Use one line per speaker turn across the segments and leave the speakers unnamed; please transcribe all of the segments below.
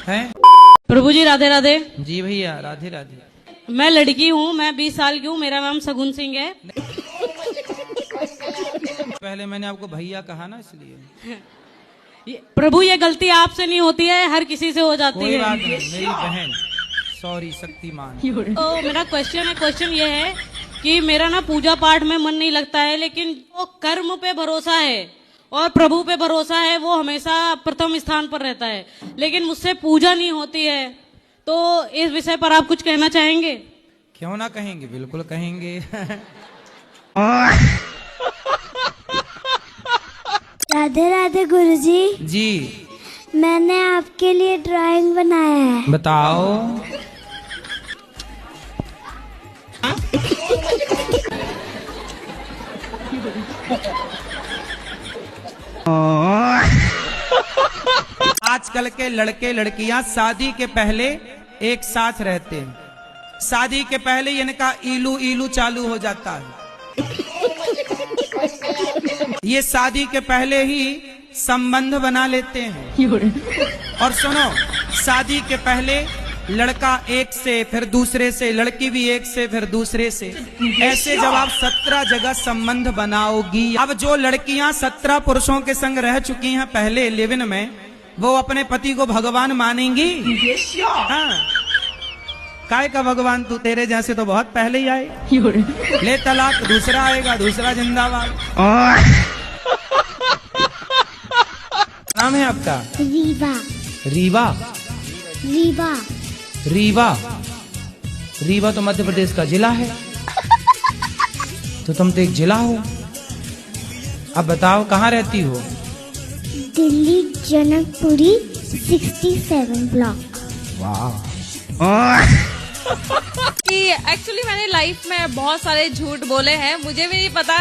हैं?
प्रभु जी राधे राधे।
जी भैया राधे राधे।
मैं लड़की हूँ, मैं 20 साल की हूँ, मेरा नाम सगुन सिंह है।
पहले मैंने आपको भैया कहा ना, इसलिए।
प्रभु ये गलती आपसे नहीं होती है, हर किसी से हो जाती
कोई
है।
बात नहीं, मेरी बहन। सॉरी शक्तिमान।
तो मेरा क्वेश्चन ये है कि मेरा ना पूजा पाठ में मन नहीं लगता है, लेकिन वो कर्म पे भरोसा है और प्रभु पे भरोसा है, वो हमेशा प्रथम स्थान पर रहता है। लेकिन मुझसे पूजा नहीं होती है, तो इस विषय पर आप कुछ कहना चाहेंगे?
क्यों ना कहेंगे, बिल्कुल कहेंगे।
राधे राधे गुरुजी।
जी
मैंने आपके लिए ड्राइंग बनाया है।
बताओ। आजकल के लड़के लड़कियां शादी के पहले एक साथ रहते हैं। शादी के पहले इनका इलू इलू चालू हो जाता है। ये शादी के पहले ही संबंध बना लेते हैं। और सुनो, शादी के पहले लड़का एक से, फिर दूसरे से, लड़की भी एक से, फिर दूसरे से, ऐसे जब आप 17 जगह संबंध बनाओगी। अब जो लड़कियां 17 पुरुषों के संग रह चुकी हैं पहले लिव-इन में, वो अपने पति को भगवान मानेंगी? हाँ। काय का भगवान, तू तेरे जैसे तो बहुत पहले ही आए। ले तलाक, दूसरा आएगा, दूसरा जिंदाबाद। नाम है आपका?
रीवा।
रीवा?
रीवा।
रीवा? रीवा तो मध्य प्रदेश का जिला है। तो तुम तो एक जिला हो। अब बताओ कहाँ रहती हो?
दिल्ली जनकपुरी 67 ब्लॉक।
वाह।
कि एक्चुअली मैंने लाइफ में बहुत सारे झूठ बोले हैं, मुझे भी नहीं पता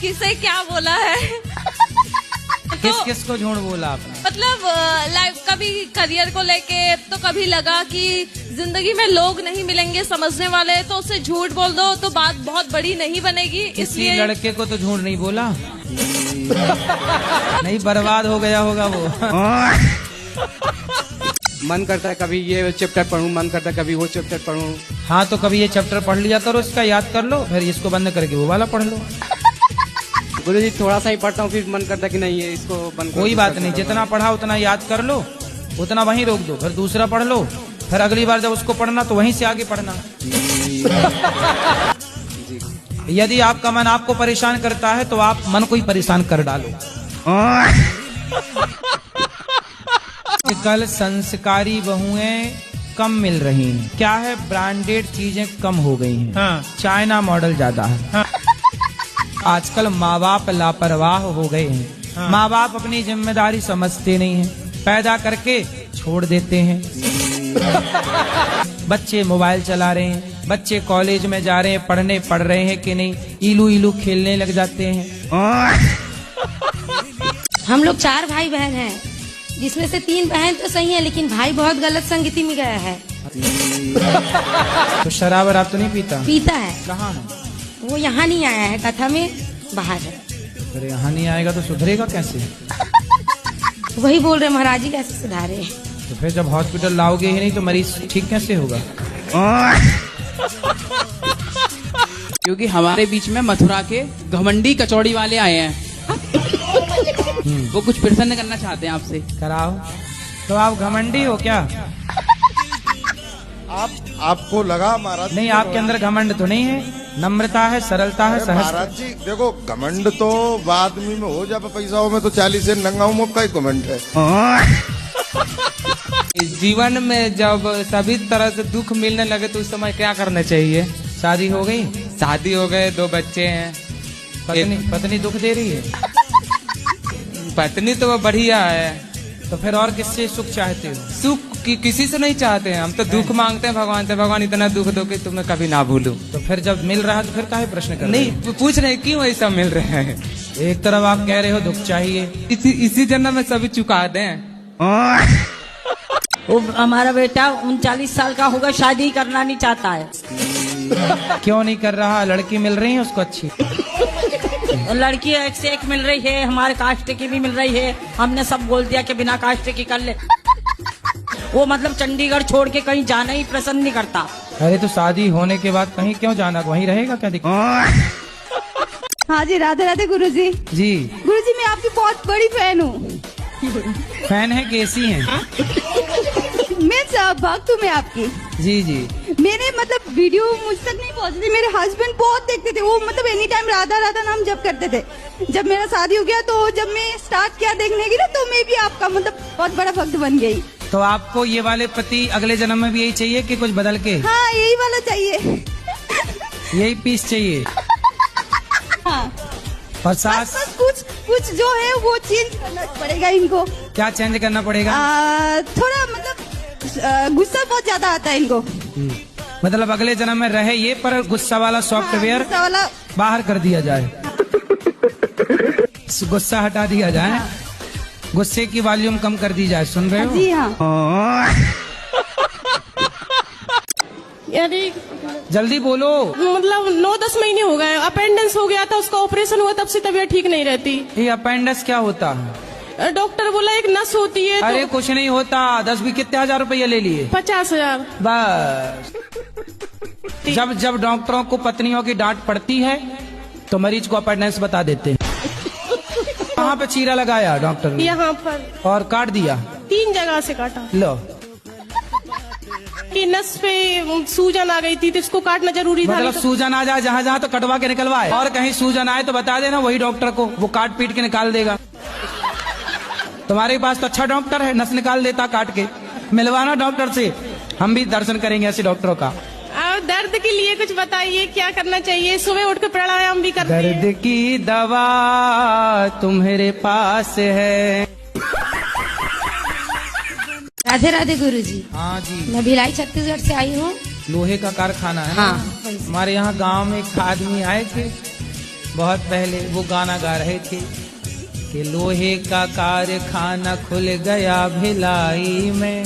किसे क्या बोला है।
किस किस को झूठ बोला आपने?
मतलब लाइफ, कभी करियर को लेके, तो कभी लगा कि जिंदगी में लोग नहीं मिलेंगे समझने वाले, तो उससे झूठ बोल दो तो बात बहुत बड़ी नहीं बनेगी।
किसी लड़के को तो झूठ नहीं बोला? नहीं, बर्बाद हो गया होगा वो।
मन करता है कभी ये चैप्टर पढूं, मन करता है कभी वो चैप्टर पढूं।
हाँ, तो कभी ये चैप्टर पढ़ लिया करो, इसका याद कर लो, फिर इसको बंद करके वो वाला पढ़ लो।
गुरुजी थोड़ा सा ही पढ़ता हूँ, फिर मन करता है कि नहीं ये इसको बंद।
कोई बात नहीं, जितना पढ़ा उतना याद कर लो, उतना वहीं रोक दो, फिर दूसरा पढ़ लो, फिर अगली बार जब उसको पढ़ना तो वहीं से आगे पढ़ना। यदि आपका मन आपको परेशान करता है तो आप मन को ही परेशान कर डालो। कल संस्कारी बहुएं कम मिल रही हैं। क्या है? ब्रांडेड चीजें कम हो गई हैं। हाँ। चाइना मॉडल ज्यादा है। हाँ। आजकल माँ बाप लापरवाह हो गए हैं। हाँ। माँ बाप अपनी जिम्मेदारी समझते नहीं हैं, पैदा करके छोड़ देते हैं। बच्चे मोबाइल चला रहे हैं, बच्चे कॉलेज में जा रहे हैं, पढ़ने पढ़ रहे हैं कि नहीं, इलू इलू खेलने लग जाते हैं।
हम लोग 4 भाई बहन हैं, जिसमें से 3 बहन तो सही है, लेकिन भाई बहुत गलत संगति में गया है।
तो शराब वराब तो नहीं पीता?
पीता है।
कहाँ है
वो? यहाँ नहीं आया है, कथा में बाहर है।
अरे यहाँ नहीं आएगा तो सुधरेगा कैसे?
वही बोल रहे महाराज जी कैसे सुधारे।
तो फिर जब हॉस्पिटल लाओगे ही नहीं तो मरीज ठीक कैसे होगा?
क्योंकि हमारे बीच में मथुरा के घमंडी कचौड़ी वाले आए हैं। वो कुछ प्रसन्न करना चाहते हैं आपसे।
कराओ। तो आप घमंडी हो क्या?
आपको लगा महाराज?
नहीं, आपके अंदर घमंड तो नहीं है, नम्रता है, सरलता है, सहज।
महाराज जी देखो, घमंड तो आदमी में हो जाए, पैसाओं में तो 40 से नंगाऊ में का ही घमंड है।
जीवन में जब सभी तरह से दुख मिलने लगे तो उस समय क्या करना चाहिए?
शादी हो गई?
शादी हो गए, 2 बच्चे हैं।
पत्नी दुख दे रही है?
पत्नी तो वो बढ़िया है।
तो फिर और किससे सुख चाहते हो?
सुख किसी से नहीं चाहते हैं, हम तो दुख मांगते हैं भगवान से। भगवान इतना दुख दो कि तुम्हें कभी ना भूलूं।
तो फिर जब मिल रहा है तो फिर काहे प्रश्न कर रहे हो?
नहीं, पूछ रहे क्यों ऐसा मिल रहे हैं?
एक तरफ आप कह रहे हो दुख चाहिए,
इसी जन्म में सभी चुका दें।
हमारा बेटा 39 साल का होगा, शादी करना नहीं चाहता है।
क्यों नहीं कर रहा? लड़की मिल रही है उसको अच्छी? हैं।
लड़की एक से एक मिल रही है, हमारे कास्ट की भी मिल रही है। हमने सब बोल दिया कि बिना कास्ट की कर ले। वो मतलब चंडीगढ़ छोड़ के कहीं जाना ही पसंद नहीं करता।
अरे तो शादी होने के बाद कहीं क्यों जाना, वहीं रहेगा, क्या दिक्कत।
हाँ जी, राधे राधे गुरुजी।
जी
गुरुजी, मैं आपकी बहुत बड़ी फैन हूँ।
फैन है, कैसी हैं?
मैं सब भक्त हूँ मैं आपकी।
जी जी।
मेरे मतलब वीडियो मुझ तक नहीं पहुँचती थी, मेरे हस्बैंड बहुत देखते थे। वो मतलब एनी टाइम राधा राधा नाम जप करते थे। जब मेरा शादी हो गया तो जब मैं स्टार्ट किया देखने की ना, तो मैं भी आपका मतलब बहुत बड़ा भक्त बन गई।
तो आपको ये वाले पति अगले जन्म में भी यही चाहिए कि कुछ बदल के?
हाँ, यही वाला चाहिए।
यही पीस चाहिए।
हाँ।
और सास?
बस कुछ जो है वो चेंज करना पड़ेगा इनको।
क्या चेंज करना पड़ेगा?
थोड़ा मतलब गुस्सा बहुत ज्यादा आता है इनको।
मतलब अगले जन्म में रहे ये, पर गुस्सा वाला सॉफ्टवेयर
गुस्सा वाला
बाहर कर दिया जाए, गुस्सा हटा दिया जाए, गुस्से की वॉल्यूम कम कर दी जाए। सुन रहे हो?
जी हाँ।
यानी
जल्दी बोलो।
मतलब 9-10 महीने हो गए, अपेंडिक्स हो गया था, उसका ऑपरेशन हुआ, तब से तबीयत ठीक नहीं रहती।
ये अपेंडिक्स क्या होता है?
डॉक्टर बोला एक नस होती है।
अरे कुछ नहीं होता, 10 भी कितने हजार रुपये ले लिए?
50,000
बस। जब जब डॉक्टरों को पत्नियों की डांट पड़ती है तो मरीज को अपेंडिक्स बता देते हैं। कहाँ पे चीरा लगाया डॉक्टर ने?
यहाँ पर।
और काट दिया?
3 जगह से काटा।
लो,
कि नस पे सूजन आ गई थी तो इसको काटना जरूरी था।
मतलब सूजन आ जाए जहाँ जहाँ तो कटवा के निकलवाए, और कहीं सूजन आए तो बता देना वही डॉक्टर को, वो काट पीट के निकाल देगा। तुम्हारे पास तो अच्छा डॉक्टर है, नस निकाल देता काट के। मिलवाना डॉक्टर से, हम भी दर्शन करेंगे ऐसे डॉक्टरों का।
दर्द के लिए कुछ बताइए, क्या करना चाहिए? सुबह उठ के प्राणायाम भी करते हैं।
दर्द की दवा तुम्हारे पास है।
राधे राधे गुरुजी।
हाँ जी।
मैं भिलाई छत्तीसगढ़ से आई हूँ।
लोहे का कारखाना है।
हाँ।
हमारे यहाँ गांव में एक आदमी आए थे बहुत पहले, वो गाना गा रहे थे कि लोहे का कारखाना खुल गया भिलाई में,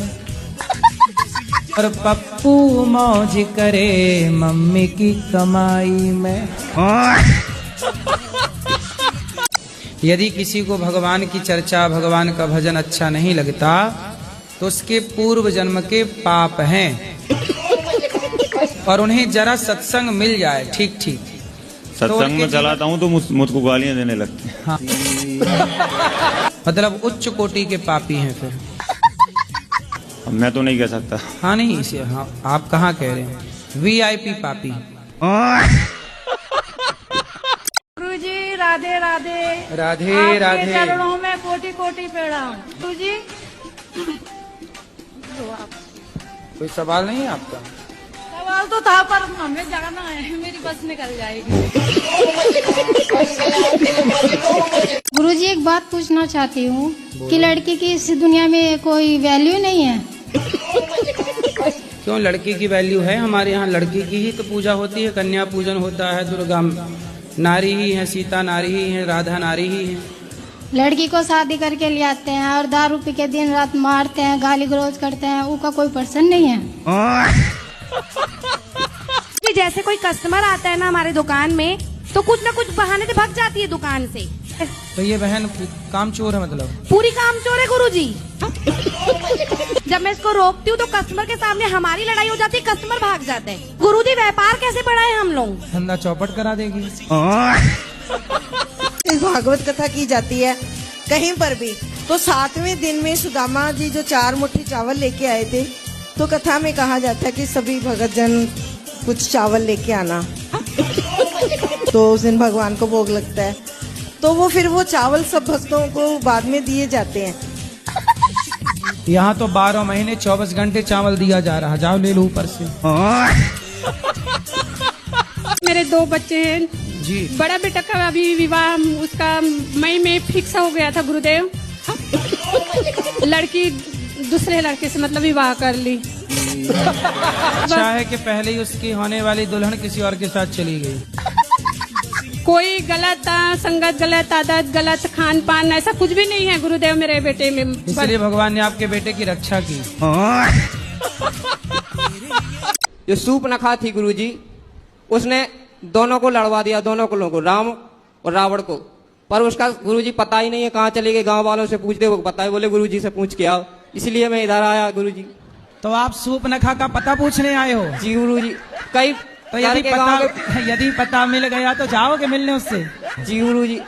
और पप्पू मौज करे मम्मी की कमाई में। यदि किसी को भगवान की चर्चा, भगवान का भजन अच्छा नहीं लगता तो उसके पूर्व जन्म के पाप हैं, और उन्हें जरा सत्संग मिल जाए ठीक ठीक।
सत्संग में चलाता हूँ तो मुझको गालियाँ देने लगते हैं।
हाँ। मतलब उच्च कोटि के पापी हैं फिर।
मैं तो नहीं कह सकता।
हाँ नहीं, इसे हाँ, आप कहाँ कह रहे हैं? VIP पापी।
गुरुजी राधे राधे।
राधे
आपके
राधे।
चरणों में कोटि कोटि प्रणाम। गुरुजी
कोई सवाल नहीं है आपका?
सवाल तो था पर हमें जाना है, मेरी बस निकल जाएगी।
गुरुजी एक बात पूछना चाहती हूँ कि लड़की की इस दुनिया में कोई वैल्यू नहीं है?
क्यों, लड़की की वैल्यू है। हमारे यहाँ लड़की की ही तो पूजा होती है, कन्या पूजन होता है, दुर्गा नारी ही है, सीता नारी ही है, राधा नारी ही है।
लड़की को शादी करके ले आते हैं और दारू पी के दिन रात मारते हैं, गाली गलौज करते हैं, उसका कोई पर्सन नहीं है?
जैसे कोई कस्टमर आता है ना हमारे दुकान में, तो कुछ ना कुछ बहाने से भाग जाती है दुकान से।
तो ये बहन काम चोर है मतलब?
पूरी काम चोर है गुरुजी। जब मैं इसको रोकती हूँ तो कस्टमर के सामने हमारी लड़ाई हो जाती है, कस्टमर भाग जाते हैं। गुरुजी व्यापार कैसे बढ़ाए हम लोग?
धंधा चौपट करा देगी।
भागवत कथा की जाती है कहीं पर भी, तो 7वें दिन में सुदामा जी जो 4 मुट्ठी चावल लेके आए थे, तो कथा में कहा जाता है कि सभी भगत जन कुछ चावल लेके आना। तो उस दिन भगवान को भोग लगता है, तो वो फिर वो चावल सब भक्तों को बाद में दिए जाते हैं।
यहाँ तो 12 महीने 24 घंटे चावल दिया जा रहा, जाओ ले लो ऊपर से।
मेरे 2 बच्चे हैं
जी।
बड़ा बेटा का अभी विवाह उसका मई में फिक्स हो गया था गुरुदेव। लड़की दूसरे लड़के से मतलब विवाह कर ली।
अच्छा है कि पहले ही उसकी होने वाली दुल्हन किसी और के साथ चली गई।
कोई गलत संगत, गलत आदत, गलत खान पान, ऐसा कुछ भी नहीं है गुरुदेव मेरे बेटे में।
इसलिए भगवान ने आपके बेटे की रक्षा की।
जो सूप नखा थी गुरुजी, उसने दोनों को लड़वा दिया, दोनों को लोगों, राम और रावण को, पर उसका गुरुजी पता ही नहीं है कहाँ चले गए। गांव वालों से पूछते, वो पता है, बोले गुरुजी से पूछ के आओ, इसलिए मैं इधर आया गुरुजी।
तो आप सूपनखा का पता पूछने आए हो?
जी गुरुजी। कई
तो यदि पता मिल गया तो जाओगे मिलने उससे?
जी गुरुजी।